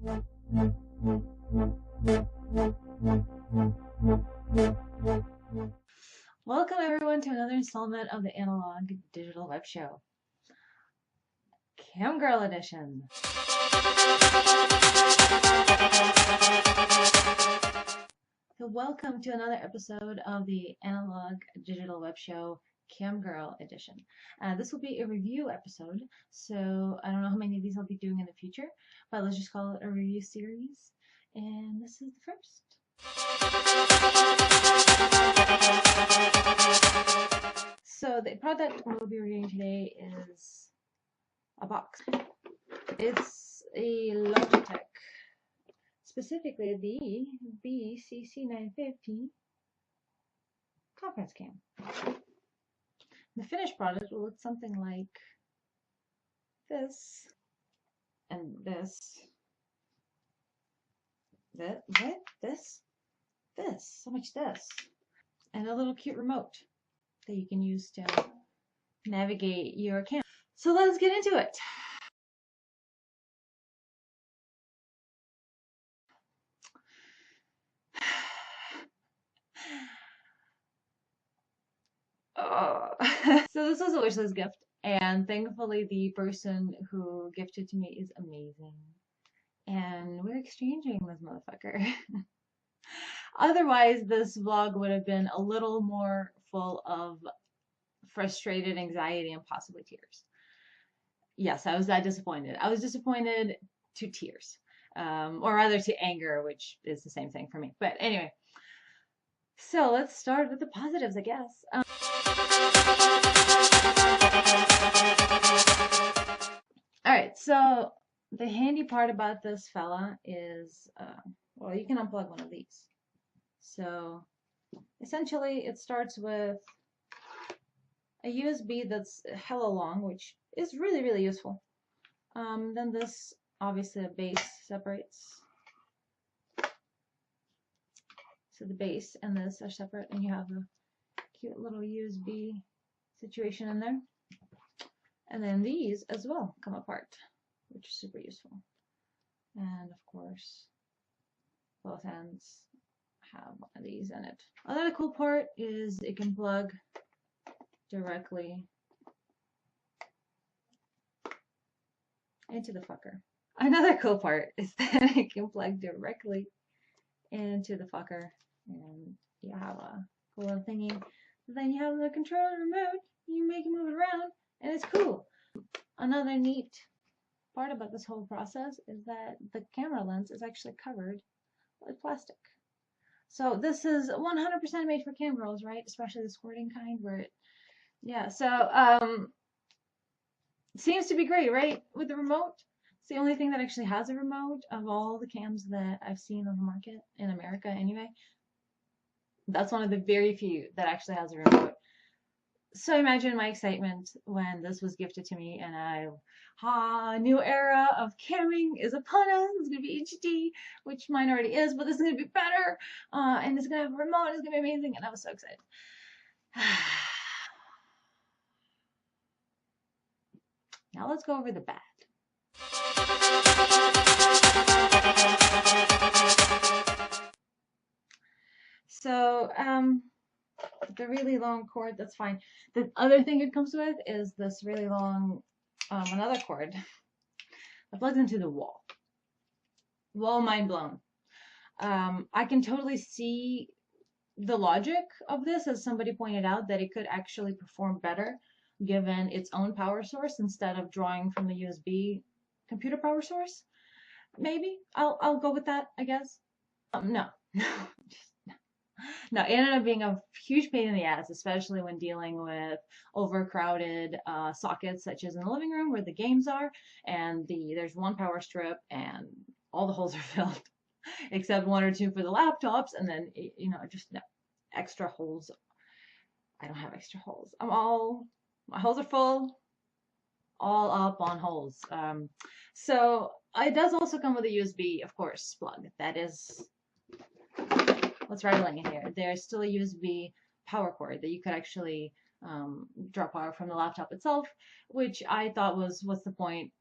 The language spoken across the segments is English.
Welcome everyone to another installment of the Analog Digital Web Show, CAMGIRL edition. So welcome to another episode of the Analog Digital Web Show, CAMGIRL edition. This will be a review episode, so I don't know how many of these I'll be doing in the future, but let's just call it a review series. And this is the first. So the product we'll be reviewing today is a box. It's a Logitech, specifically the BCC950 conference cam. The finished product will look something like this, and this, so much this, and a little cute remote that you can use to navigate your camera. So let's get into it. Oh. So this was a wishlist gift, and thankfully the person who gifted to me is amazing, and we're exchanging this motherfucker. Otherwise, this vlog would have been a little more full of frustrated anxiety and possibly tears. Yes, I was that disappointed. I was disappointed to tears, or rather to anger, which is the same thing for me. But anyway, so let's start with the positives, I guess. All right, so the handy part about this fella is, well, you can unplug one of these. So essentially it starts with a USB that's hella long, which is really, really useful. Then this, obviously, a base separates. So the base and this are separate, and you have a cute little USB situation in there. And then these as well come apart, which is super useful. And of course, both ends have one of these in it. Another cool part is it can plug directly into the fucker. Another cool part is that it can plug directly into the fucker, and you have a cool little thingy. Then you have the controller remote, you make it move it around, and it's cool. Another neat part about this whole process is that the camera lens is actually covered with plastic. So this is 100% made for CAMGIRLs, right? Especially the squirting kind, where it, yeah. So seems to be great, right? With the remote, it's the only thing that actually has a remote of all the cams that I've seen on the market in America. Anyway, that's one of the very few that actually has a remote. So imagine my excitement when this was gifted to me, and a new era of camming is upon us. It's gonna be HD, which mine already is, but this is gonna be better, and it's gonna have a remote. It's gonna be amazing, and I was so excited. Now let's go over the bad. So the really long cord, that's fine. The other thing it comes with is this really long, another cord that plugs into the wall. Mind blown. I can totally see the logic of this, as somebody pointed out, that it could actually perform better given its own power source instead of drawing from the USB computer power source. Maybe I'll go with that, I guess. No. No, it ended up being a huge pain in the ass, especially when dealing with overcrowded sockets, such as in the living room where the games are, and there's one power strip and all the holes are filled, except one or two for the laptops, and then, you know, just no extra holes. I don't have extra holes. My holes are full, all up on holes. So it does also come with a USB, of course, plug. That is what's rattling in here. There's still a USB power cord that you could actually draw power from the laptop itself, which I thought was, what's the point?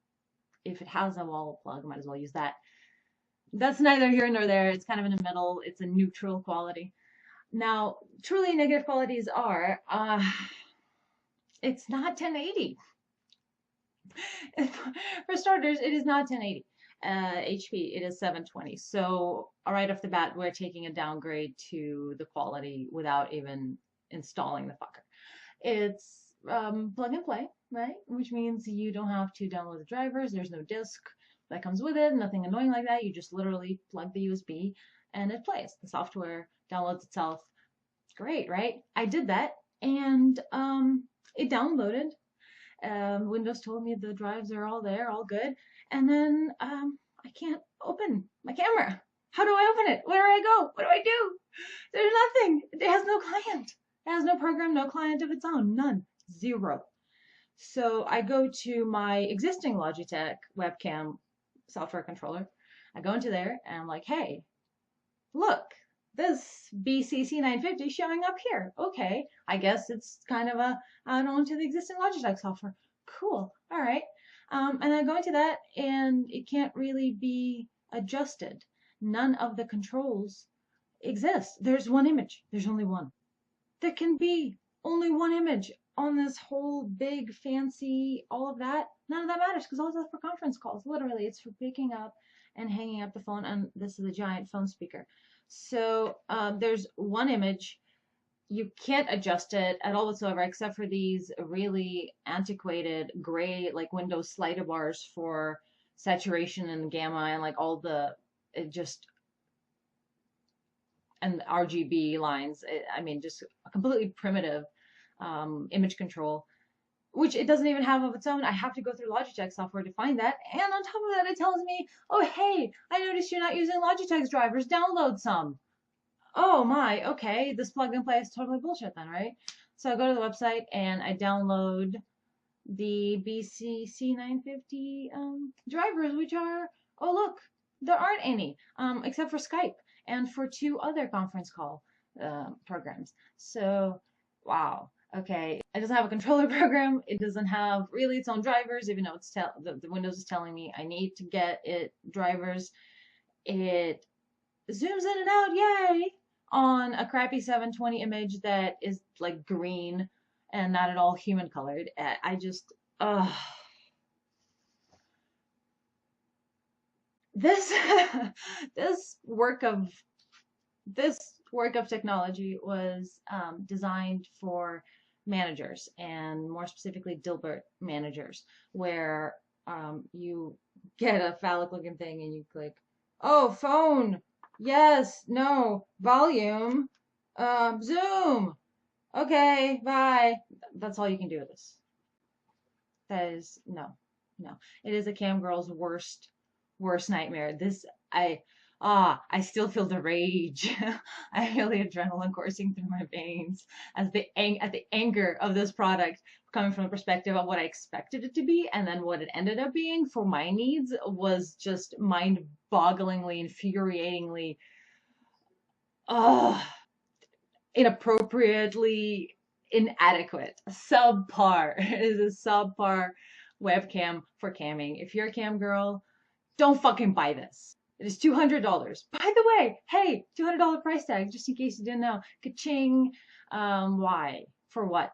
If it has a wall plug, might as well use that. That's neither here nor there. It's kind of in the middle. It's a neutral quality. Now, truly negative qualities are, it's not 1080. For starters, it is not 1080. HP, it is 720. So right off the bat, we're taking a downgrade to the quality without even installing the fucker. It's plug and play, right? Which means you don't have to download the drivers. There's no disk that comes with it. Nothing annoying like that. You just literally plug the USB and it plays. The software downloads itself. Great, right? I did that and it downloaded. Windows told me the drives are all there, all good. And then I can't open my camera. How do I open it? Where do I go? What do I do? There's nothing. It has no client. It has no program, no client of its own. None. Zero. So I go to my existing Logitech webcam software controller. I go into there and I'm like, hey, look, this BCC950 showing up here. Okay, I guess it's kind of a add-on to the existing Logitech software. Cool. All right. And I go into that and it can't really be adjusted. None of the controls exist. There's one image. There's only one. There can be only one image on this whole big fancy all of that. None of that matters because all of that's for conference calls. Literally, it's for picking up and hanging up the phone, and this is a giant phone speaker. So there's one image. You can't adjust it at all whatsoever, except for these really antiquated gray, like Windows slider bars for saturation and gamma and like all the it just and RGB lines. I mean, just a completely primitive image control, which it doesn't even have of its own. I have to go through Logitech software to find that. And on top of that, it tells me, oh, hey, I noticed you're not using Logitech's drivers. Download some. Oh my, okay. This plug and play is totally bullshit then, right? So I go to the website and I download the BCC950 drivers, which are, oh, look, there aren't any, except for Skype and for two other conference call programs. So, wow. Okay, it doesn't have a controller program. It doesn't have really its own drivers, even though it's the Windows is telling me I need to get it drivers. It zooms in and out, yay, on a crappy 720 image that is like green and not at all human colored. I just, this this work of this work of technology was designed for managers and more specifically Dilbert managers, where you get a phallic looking thing and you click, oh, phone, yes, no, volume, zoom, okay, bye. That's all you can do with this. That is no, no. It is a cam girl's worst nightmare. I still feel the rage. I feel the adrenaline coursing through my veins as at the anger of this product coming from the perspective of what I expected it to be, and then what it ended up being for my needs was just mind-bogglingly, infuriatingly, uh, inappropriately inadequate, subpar. It is a subpar webcam for camming. If you're a cam girl, don't fucking buy this. It is $200. By the way, hey, $200 price tag, just in case you didn't know. Ka-ching. Why? For what?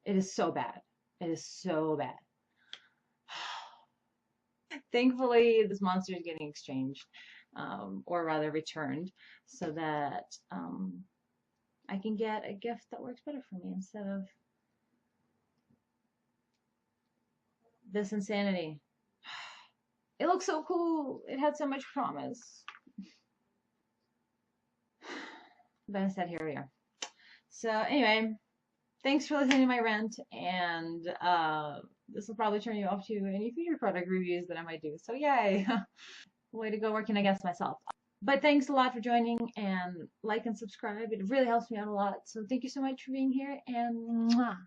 It is so bad. It is so bad. Thankfully, this monster is getting exchanged, or rather returned, so that I can get a gift that works better for me instead of this insanity. It looks so cool. It had so much promise. But instead, here we are. So anyway, thanks for listening to my rant, and this will probably turn you off to any future product reviews that I might do. So yay! Way to go working against myself. But thanks a lot for joining, and like and subscribe. It really helps me out a lot. So thank you so much for being here, and mwah.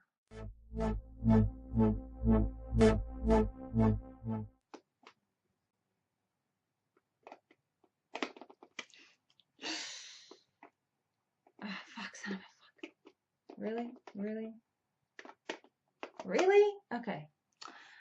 Fuck, son of a fuck. Really? Really? Really? Okay.